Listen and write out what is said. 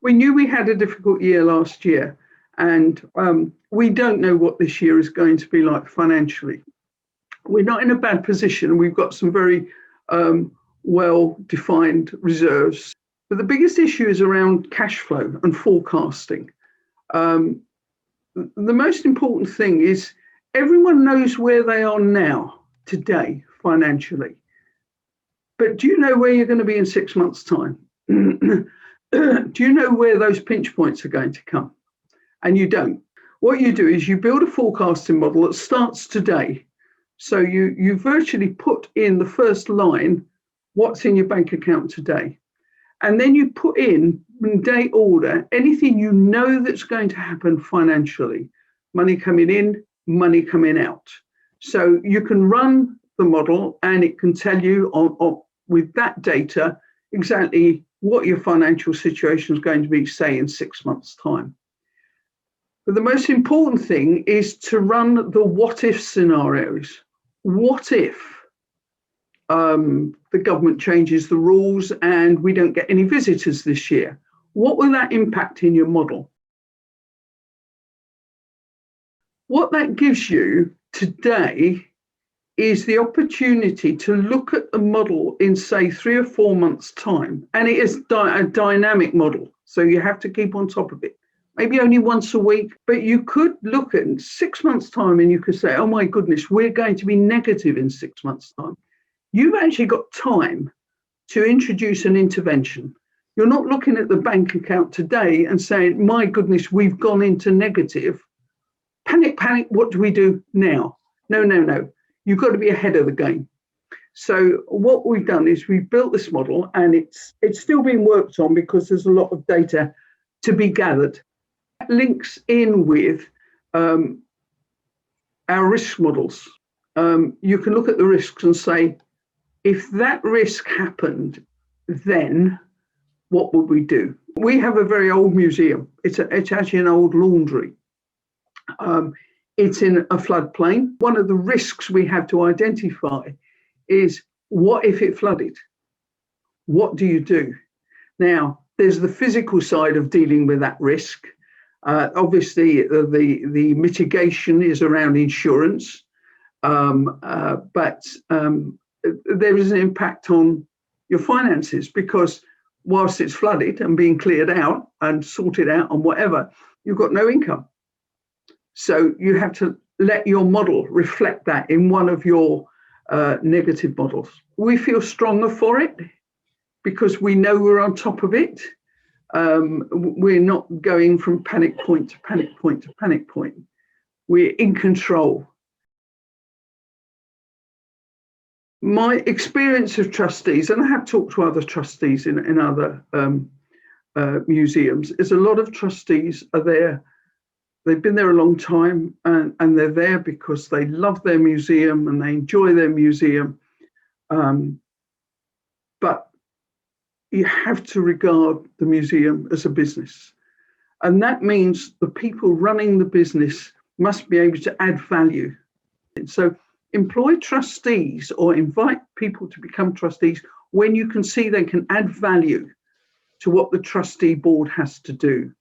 We knew we had a difficult year last year, and we don't know what this year is going to be like financially. We're not in a bad position. We've got some very well-defined reserves. But the biggest issue is around cash flow and forecasting. The most important thing is everyone knows where they are now, today, financially. But do you know where you're going to be in 6 months' time? Do you know where those pinch points are going to come? And you don't. What you do is you build a forecasting model that starts today. So you virtually put in the first line what's in your bank account today. And then you put in date order anything you know that's going to happen financially. Money coming in, money coming out. So you can run the model and it can tell you with that data exactly what your financial situation is going to be, say, in 6 months' time. But the most important thing is to run the what-if scenarios. What if the government changes the rules and we don't get any visitors this year? What will that impact in your model? What that gives you today is the opportunity to look at the model in, say, 3 or 4 months' time. And it is a dynamic model, so you have to keep on top of it. Maybe only once a week, but you could look at 6 months' time and you could say, oh my goodness, we're going to be negative in 6 months' time. You've actually got time to introduce an intervention. You're not looking at the bank account today and saying, my goodness, we've gone into negative. Panic, panic, what do we do now? No. You've got to be ahead of the game. So what we've done is we've built this model, and it's still being worked on because there's a lot of data to be gathered. That links in with our risk models. You can look at the risks and say, if that risk happened, then what would we do? We have a very old museum. It's actually an old laundry. It's in a floodplain. One of the risks we have to identify is, what if it flooded? What do you do? Now, there's the physical side of dealing with that risk. Obviously, the mitigation is around insurance, but there is an impact on your finances, because whilst it's flooded and being cleared out and sorted out and whatever, you've got no income. So you have to let your model reflect that in one of your negative models. We feel stronger for it because we know we're on top of it. We're not going from panic point to panic point to panic point. We're in control. My experience of trustees, and I have talked to other trustees in other museums, is a lot of trustees are there. They've been there a long time, and they're there because they love their museum and they enjoy their museum. But you have to regard the museum as a business. And that means the people running the business must be able to add value. And so employ trustees or invite people to become trustees when you can see they can add value to what the trustee board has to do.